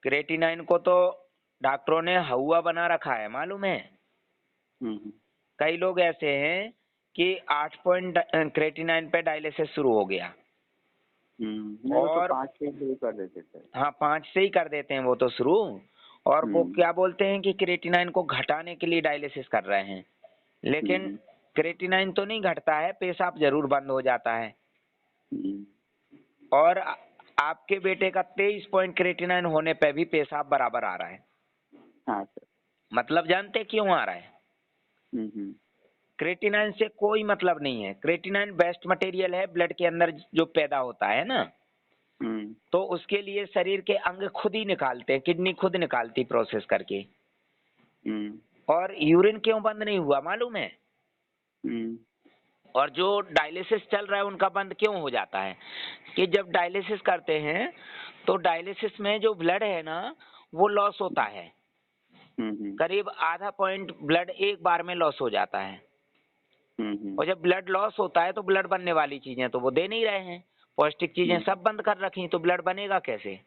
Creatinine को तो डॉक्टरों ने हवा बना रखा है, मालूम है। कई लोग ऐसे हैं कि 8 पॉइंट क्रेटिनाइन पे डायलिसिस शुरू हो गया। नहीं, वो तो और 5 से शुरू कर देते थे। हाँ, 5 से ही कर देते हैं वो तो शुरू। और वो क्या बोलते हैं कि क्रेटिनाइन को घटाने के लिए डायलिसिस कर रहे हैं, लेकिन क्रेटिनाइन तो नहीं घटता है, पेशाब जरूर बंद हो जाता है। और आपके बेटे का 23 पॉइंट क्रेटिनाइन होने पे भी पेशाब बराबर आ रहा है। हाँ सर। मतलब जानते क्यों आ रहा है? क्रेटिनाइन से कोई मतलब नहीं है। क्रेटिनाइन बेस्ट मटेरियल है ब्लड के अंदर जो पैदा होता है ना, तो उसके लिए शरीर के अंग खुद ही निकालते हैं, किडनी खुद निकालती प्रोसेस करके। और यूरिन क्यों बंद नहीं हुआ मालूम है? और जो डायलिसिस चल रहा है उनका बंद क्यों हो जाता है? कि जब डायलिसिस करते हैं तो डायलिसिस में जो ब्लड है ना वो लॉस होता है। करीब आधा पॉइंट ब्लड एक बार में लॉस हो जाता है। और जब ब्लड लॉस होता है तो ब्लड बनने वाली चीजें तो वो दे नहीं रहे हैं, पौष्टिक चीजें सब बंद कर रखी, तो ब्लड बनेगा कैसे?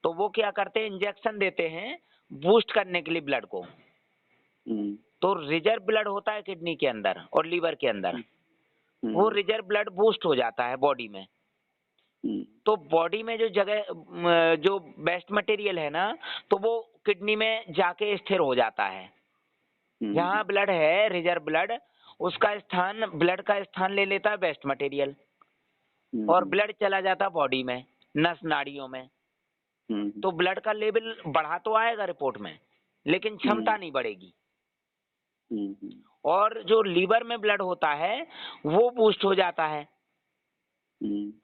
तो वो क्या करते हैं, इंजेक्शन देते हैं बूस्ट करने के लिए ब्लड को। तो रिजर्व ब्लड होता है किडनी के अंदर और लीवर के अंदर, वो रिजर्व ब्लड बूस्ट हो जाता है बॉडी में। तो बॉडी में जो जगह जो बेस्ट मटेरियल है ना, तो वो किडनी में जाके स्थिर हो जाता है। जहाँ ब्लड है रिजर्व ब्लड, उसका स्थान, ब्लड का स्थान ले लेता है बेस्ट मटेरियल, और ब्लड चला जाता बॉडी में, नस नाड़ियों में। तो ब्लड का लेवल बढ़ा तो आएगा रिपोर्ट में, लेकिन क्षमता नहीं बढ़ेगी। और जो लीवर में ब्लड होता है वो बूस्ट हो जाता है।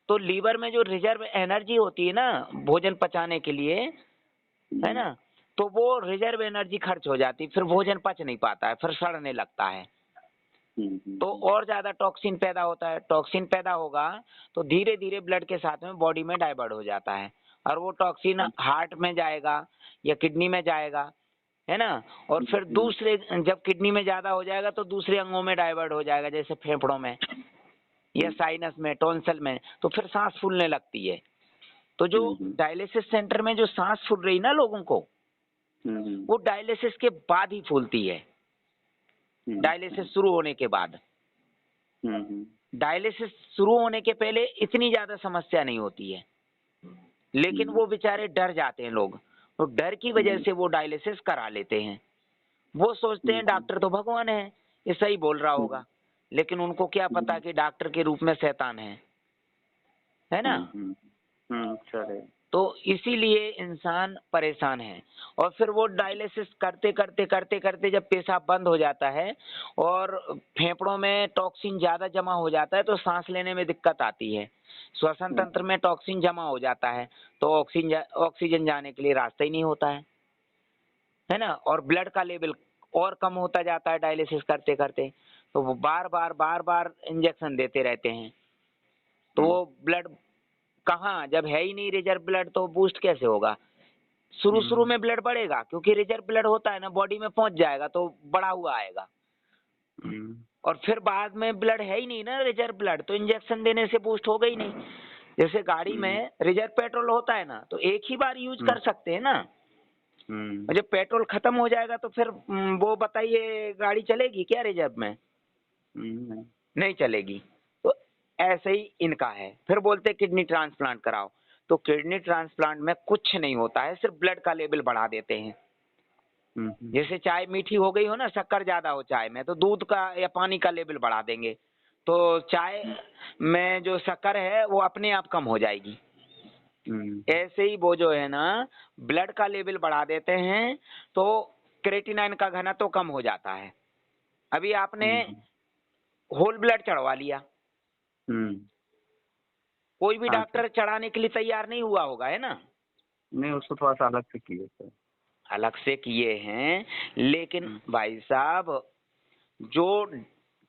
तो लीवर में जो रिजर्व एनर्जी होती है ना भोजन पचाने के लिए, है ना, तो वो रिजर्व एनर्जी खर्च हो जाती, फिर भोजन पच नहीं पाता है, फिर सड़ने लगता है। तो और ज्यादा टॉक्सिन पैदा होता है। टॉक्सिन पैदा होगा तो धीरे धीरे ब्लड के साथ में बॉडी में डाइवर्ट हो जाता है, और वो टॉक्सिन हार्ट में जाएगा या किडनी में जाएगा, है ना। और फिर दूसरे, जब किडनी में ज्यादा हो जाएगा तो दूसरे अंगों में डाइवर्ट हो जाएगा, जैसे फेफड़ों में या साइनस में, टॉन्सिल में, तो फिर सांस फूलने लगती है। तो जो डायलिसिस सेंटर में जो सांस फूल रही ना लोगों को, वो डायलिसिस के बाद ही फूलती है, डायलिसिस शुरू होने के बाद। डायलिसिस शुरू होने के पहले इतनी ज्यादा समस्या नहीं होती है, लेकिन वो बेचारे डर जाते हैं लोग, तो डर की वजह से वो डायलिसिस करा लेते हैं। वो सोचते हैं डॉक्टर तो भगवान है, ये सही बोल रहा होगा, लेकिन उनको क्या पता कि डॉक्टर के रूप में शैतान है ना। तो इसीलिए इंसान परेशान है। और फिर वो डायलिसिस करते करते करते करते जब पेशाब बंद हो जाता है और फेफड़ों में टॉक्सिन ज्यादा जमा हो जाता है तो सांस लेने में दिक्कत आती है। श्वसन तंत्र में टॉक्सिन जमा हो जाता है तो ऑक्सीजन जाने के लिए रास्ता ही नहीं होता है ना। और ब्लड का लेवल और कम होता जाता है डायलिसिस करते करते, तो वो बार बार इंजेक्शन देते रहते हैं। तो वो ब्लड कहाँ, जब है ही नहीं रिजर्व ब्लड तो बूस्ट कैसे होगा? शुरू में ब्लड बढ़ेगा क्योंकि रिजर्व ब्लड होता है ना, बॉडी में पहुंच जाएगा तो बड़ा हुआ आएगा। और फिर बाद में ब्लड है ही नहीं ना रिजर्व ब्लड, तो इंजेक्शन देने से बूस्ट होगा ही नहीं। जैसे गाड़ी में रिजर्व पेट्रोल होता है ना, तो एक ही बार यूज कर सकते हैं ना। जब पेट्रोल खत्म हो जाएगा तो फिर वो बताइए गाड़ी चलेगी क्या रिजर्व में? नहीं चलेगी। तो ऐसे ही इनका है। फिर बोलते किडनी ट्रांसप्लांट कराओ, तो किडनी ट्रांसप्लांट में कुछ नहीं होता है, सिर्फ ब्लड का लेवल बढ़ा देते हैं। जैसे चाय मीठी हो गई हो ना, शक्कर ज्यादा हो चाय में, तो दूध का या पानी का लेवल बढ़ा देंगे, तो चाय में जो शक्कर है वो अपने आप कम हो जाएगी। ऐसे ही वो जो है ना ब्लड का लेवल बढ़ा देते हैं तो क्रेटिनाइन का घनत्व तो कम हो जाता है। अभी आपने होल ब्लड चढ़वा लिया, कोई भी डॉक्टर चढ़ाने के लिए तैयार नहीं हुआ होगा, है ना। नहीं, उसको थोड़ा सा अलग से किए सर। अलग से किए हैं, लेकिन भाई साहब जो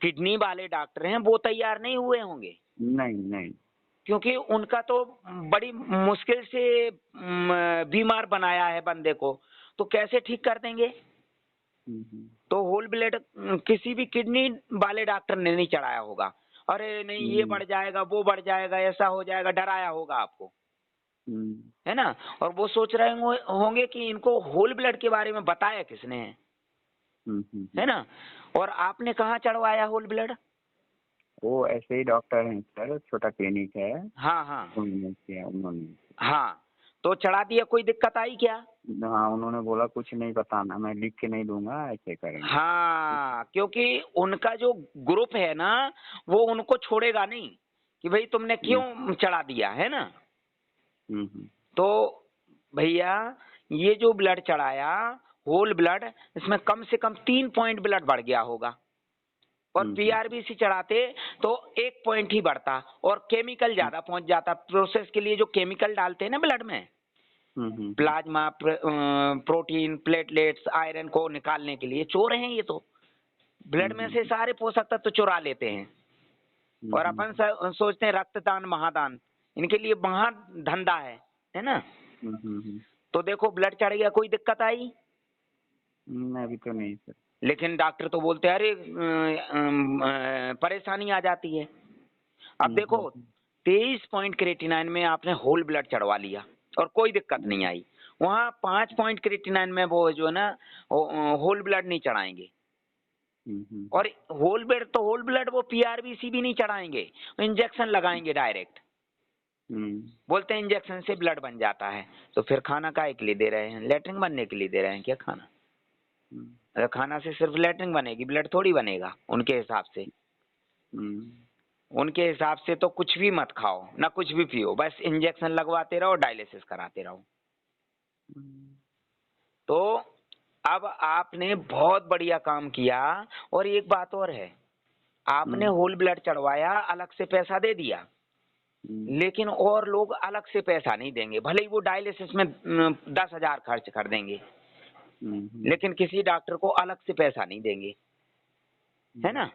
किडनी वाले डॉक्टर हैं वो तैयार नहीं हुए होंगे। नहीं, क्योंकि उनका तो बड़ी मुश्किल से बीमार बनाया है बंदे को, तो कैसे ठीक कर देंगे। तो होल ब्लड किसी भी किडनी वाले डॉक्टर ने नहीं चढ़ाया होगा। अरे नहीं ये बढ़ जाएगा, वो बढ़ जाएगा, ऐसा हो जाएगा, डराया होगा आपको। है ना। और वो सोच रहे होंगे कि इनको होल ब्लड के बारे में बताया किसने है, है ना। और आपने कहाँ चढ़वाया होल ब्लड? वो ऐसे ही डॉक्टर हैं सर, छोटा क्लिनिक है, हाँ हाँ उन्होंने किया उन्होंने। हाँ, तो चढ़ा दिया, कोई दिक्कत आई क्या? हाँ, उन्होंने बोला कुछ नहीं बताना, मैं लिख के नहीं दूंगा, ऐसे करेंगे। हाँ, क्योंकि उनका जो ग्रुप है ना, वो उनको छोड़ेगा नहीं कि भाई तुमने क्यों चढ़ा दिया, है ना। तो भैया ये जो ब्लड चढ़ाया होल ब्लड, इसमें कम से कम 3 पॉइंट ब्लड बढ़ गया होगा। और पीआरबीसी चढ़ाते तो 1 पॉइंट ही बढ़ता और केमिकल ज्यादा पहुंच जाता। प्रोसेस के लिए जो केमिकल डालते हैं ना ब्लड में, प्लाज्मा, प्रोटीन, प्लेटलेट्स, आयरन को निकालने के लिए चोर हैं ये तो। ब्लड में से सारे पोषक तत्व चुरा लेते हैं। और अपन सोचते हैं रक्तदान महादान, इनके लिए महा धंधा है ना। तो देखो ब्लड चढ़ गया, कोई दिक्कत आई? अभी तो नहीं सर। लेकिन डॉक्टर तो बोलते हैं अरे परेशानी आ जाती है। अब देखो 23 पॉइंट क्रेटिनाइन में आपने होल ब्लड चढ़वा लिया और कोई दिक्कत नहीं आई। वहाँ 5 पॉइंट क्रेटिनाइन में वो जो है ना होल ब्लड नहीं चढ़ाएंगे। और होल ब्लड वो पीआरबीसी भी नहीं चढ़ाएंगे, इंजेक्शन लगाएंगे डायरेक्ट। बोलते हैं इंजेक्शन से ब्लड बन जाता है। तो फिर खाना काहे के लिए दे रहे हैं? लेटरिन बनने के लिए दे रहे हैं क्या खाना? अगर खाना से सिर्फ लेटरिन बनेगी, ब्लड थोड़ी बनेगा उनके हिसाब से। उनके हिसाब से तो कुछ भी मत खाओ ना कुछ भी पियो, बस इंजेक्शन लगवाते रहो, डायलिसिस कराते रहो। तो अब आपने बहुत बढ़िया काम किया। और एक बात और है, आपने होल ब्लड चढ़वाया, अलग से पैसा दे दिया, लेकिन और लोग अलग से पैसा नहीं देंगे, भले ही वो डायलिसिस में 10,000 खर्च कर देंगे, लेकिन किसी डॉक्टर को अलग से पैसा नहीं देंगे, है ना।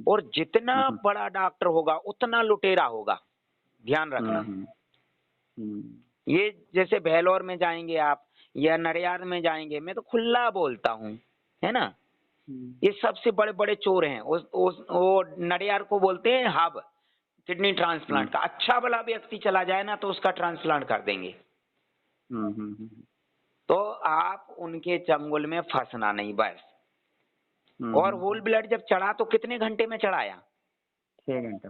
और जितना बड़ा डॉक्टर होगा उतना लुटेरा होगा, ध्यान रखना। ये जैसे भेलोर में जाएंगे आप या नडियाद में जाएंगे, मैं तो खुला बोलता हूँ, है ना, ये सबसे बड़े बड़े चोर हैं। वो नडियाद को बोलते हैं हब किडनी ट्रांसप्लांट का। अच्छा भला व्यक्ति चला जाए ना तो उसका ट्रांसप्लांट कर देंगे। तो आप उनके चंगुल में फंसना नहीं बस। और होल ब्लड जब चढ़ा तो कितने घंटे में चढ़ाया? 6 घंटे।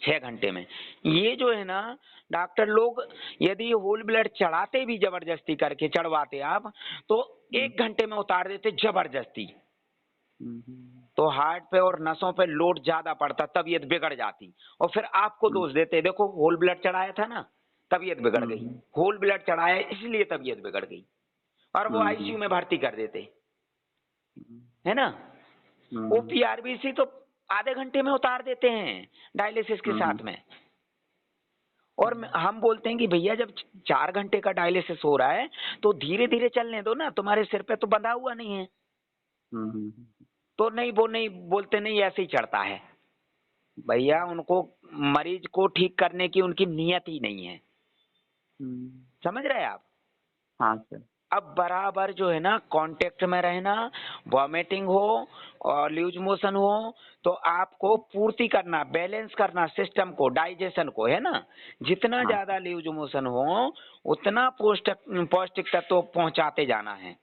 6 घंटे में। ये जो है ना डॉक्टर लोग, यदि होल ब्लड चढ़ाते भी जबरदस्ती करके चढ़वाते आप, तो 1 घंटे में उतार देते जबरदस्ती। तो हार्ट पे और नसों पे लोड ज्यादा पड़ता, तबीयत बिगड़ जाती। और फिर आपको दोष देते, देखो होल ब्लड चढ़ाया था ना, तबीयत बिगड़ गई। होल ब्लड चढ़ाया इसलिए तबीयत बिगड़ गई। और वो आईसीयू में भर्ती कर देते, है ना। वो पीआरबीसी तो आधे घंटे में उतार देते हैं डायलिसिस के साथ में। और हम बोलते हैं कि भैया जब 4 घंटे का डायलिसिस हो रहा है तो धीरे धीरे चलने दो ना, तुम्हारे सिर पे तो बंधा हुआ नहीं है। तो नहीं, वो नहीं बोलते, नहीं ऐसे ही चढ़ता है। भैया उनको, मरीज को ठीक करने की उनकी नियत ही नहीं है, समझ रहे हैं आप? हाँ सर। अब बराबर जो है ना कांटेक्ट में रहना, वॉमिटिंग हो और लूज मोशन हो तो आपको पूर्ति करना, बैलेंस करना सिस्टम को, डाइजेशन को, है ना। जितना ज्यादा लूज मोशन हो उतना पौष्टिक तत्व पहुंचाते जाना है।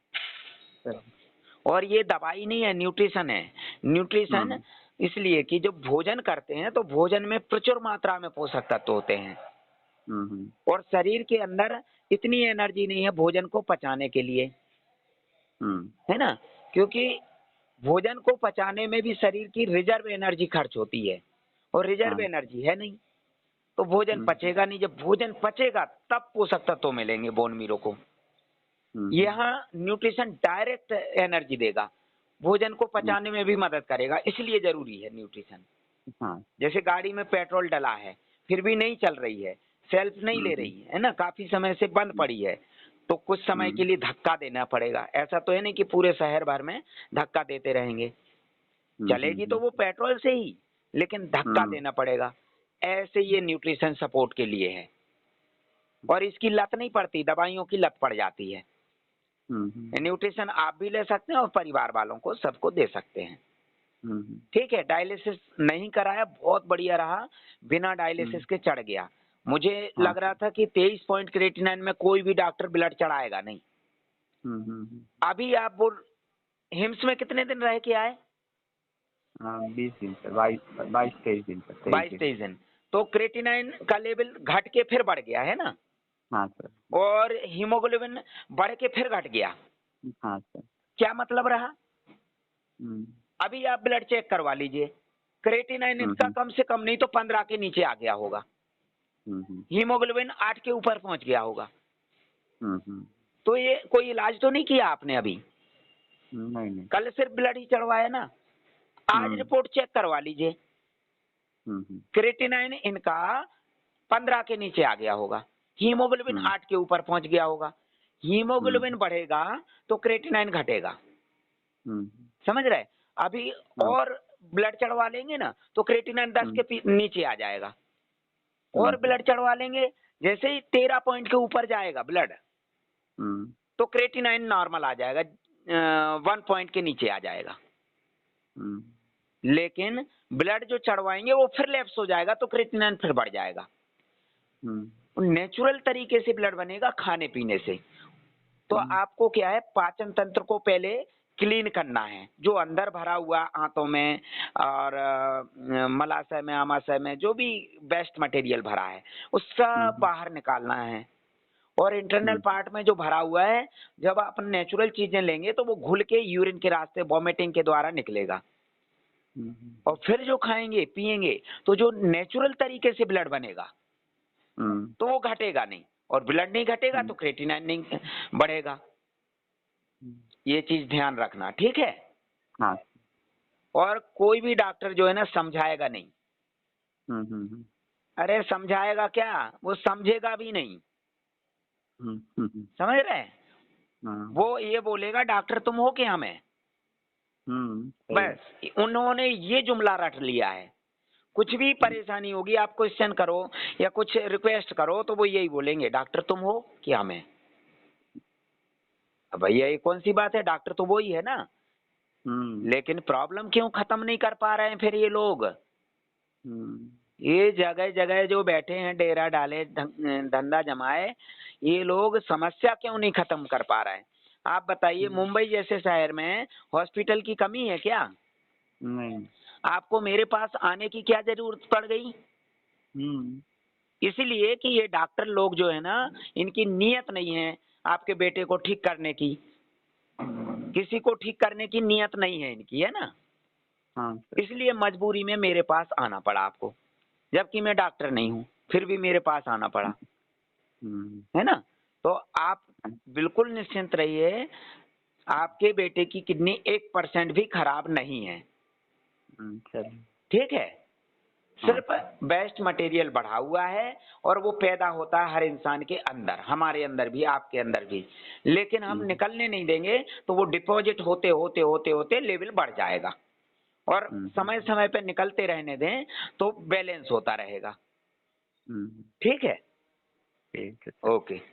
और ये दवाई नहीं है, न्यूट्रिशन है। न्यूट्रिशन इसलिए कि जब भोजन करते हैं तो भोजन में प्रचुर मात्रा में पोषक तत्व होते हैं और शरीर के अंदर इतनी एनर्जी नहीं है भोजन को पचाने के लिए, है ना। क्योंकि भोजन को पचाने में भी शरीर की रिजर्व एनर्जी खर्च होती है और रिजर्व एनर्जी है नहीं, तो भोजन पचेगा नहीं। जब भोजन पचेगा तब पोषक तत्व मिलेंगे बोन मीरो को। यहाँ न्यूट्रिशन डायरेक्ट एनर्जी देगा, भोजन को पचाने में भी मदद करेगा, इसलिए जरूरी है न्यूट्रिशन। जैसे गाड़ी में पेट्रोल डला है फिर भी नहीं चल रही है, सेल्फ नहीं ले रही है ना, काफी समय से बंद पड़ी है, तो कुछ समय के लिए धक्का देना पड़ेगा। ऐसा तो है नहीं कि पूरे शहर भर में धक्का देते रहेंगे, चलेगी तो वो पेट्रोल से ही, लेकिन धक्का देना पड़ेगा। ऐसे ये न्यूट्रिशन सपोर्ट के लिए है। और इसकी लत नहीं पड़ती, दवाइयों की लत पड़ जाती है। न्यूट्रिशन आप भी ले सकते हैं और परिवार वालों को सबको दे सकते हैं। ठीक है, डायलिसिस नहीं कराया, बहुत बढ़िया रहा, बिना डायलिसिस के चढ़ गया। मुझे हाँ लग रहा था कि 23 पॉइंट क्रिएटिनाइन में कोई भी डॉक्टर ब्लड चढ़ाएगा नहीं। अभी आप वो हिम्स में कितने दिन रह के आए? 20 दिन से 22-23 दिन तक 23 दिन। 22-23 दिन। तो क्रिएटिनाइन का लेवल घट के फिर बढ़ गया है ना, हाँ सर। और हीमोग्लोबिन बढ़ के फिर घट गया। हाँ सर। क्या मतलब रहा? हम्म, अभी आप ब्लड चेक करवा लीजिए, क्रिएटिनाइन इनका कम से कम नहीं तो 15 के नीचे आ गया होगा, हीमोग्लोबिन 8 के ऊपर पहुंच गया होगा। तो ये कोई इलाज तो नहीं किया आपने अभी? नहीं। कल सिर्फ ब्लड ही चढ़वाया ना, आज रिपोर्ट चेक करवा लीजिए, क्रिएटिनाइन इनका 15 के नीचे आ गया होगा, हीमोग्लोबिन 8 के ऊपर पहुंच गया होगा। हीमोग्लोबिन बढ़ेगा तो क्रिएटिनाइन घटेगा, समझ रहे? अभी और ब्लड चढ़वा लेंगे ना तो क्रिएटिनाइन 10 के नीचे आ जाएगा, और ब्लड चढ़वा लेंगे, जैसे ही 13 पॉइंट के ऊपर जाएगा ब्लड तो क्रिएटिनाइन नॉर्मल आ जाएगा, 1 पॉइंट के नीचे आ जाएगा। लेकिन ब्लड जो चढ़वाएंगे वो फिर लैप्स हो जाएगा तो क्रिएटिनाइन फिर बढ़ जाएगा। नेचुरल तरीके से ब्लड बनेगा खाने पीने से। तो आपको क्या है, पाचन तंत्र को पहले क्लीन करना है, जो अंदर भरा हुआ आंतों में और मलाशय में, आमाशय में जो भी वेस्ट मटेरियल भरा है उसका बाहर निकालना है। और इंटरनल पार्ट में जो भरा हुआ है, जब आप नेचुरल चीजें लेंगे तो वो घुल के यूरिन के रास्ते वॉमिटिंग के द्वारा निकलेगा, और फिर जो खाएंगे पिएंगे तो जो नेचुरल तरीके से ब्लड बनेगा तो वो घटेगा नहीं, और ब्लड नहीं घटेगा तो क्रिएटिनाइन नहीं बढ़ेगा। ये चीज ध्यान रखना, ठीक है? हाँ। और कोई भी डॉक्टर जो है ना समझाएगा नहीं। अरे समझाएगा क्या, वो समझेगा भी नहीं, समझ रहे हैं? वो ये बोलेगा डॉक्टर तुम हो क्या हमें, बस उन्होंने ये जुमला रट लिया है। कुछ भी परेशानी होगी आप क्वेश्चन करो या कुछ रिक्वेस्ट करो तो वो यही बोलेंगे डॉक्टर तुम हो क्या हमें। अब भैया ये कौन सी बात है, डॉक्टर तो वो ही है ना। लेकिन प्रॉब्लम क्यों खत्म नहीं कर पा रहे हैं फिर ये लोग? ये जगह जगह जो बैठे हैं डेरा डाले धंधा जमाए, ये लोग समस्या क्यों नहीं खत्म कर पा रहे हैं? आप बताइए, मुंबई जैसे शहर में हॉस्पिटल की कमी है क्या? नहीं। आपको मेरे पास आने की क्या जरूरत पड़ गई? इसलिए कि ये डॉक्टर लोग जो है ना, इनकी नीयत नहीं है आपके बेटे को ठीक करने की, किसी को ठीक करने की नीयत नहीं है इनकी, है ना? हाँ। इसलिए मजबूरी में मेरे पास आना पड़ा आपको, जबकि मैं डॉक्टर नहीं हूँ, फिर भी मेरे पास आना पड़ा, है ना? तो आप बिल्कुल निश्चिंत रहिए, आपके बेटे की किडनी 1% भी खराब नहीं है, ठीक है? सिर्फ वेस्ट मटेरियल बढ़ा हुआ है, और वो पैदा होता है हर इंसान के अंदर, हमारे अंदर भी, आपके अंदर भी, लेकिन हम निकलने नहीं देंगे तो वो डिपॉजिट होते होते होते होते लेवल बढ़ जाएगा, और समय समय पे निकलते रहने दें तो बैलेंस होता रहेगा, ठीक है? ठीक है। ओके।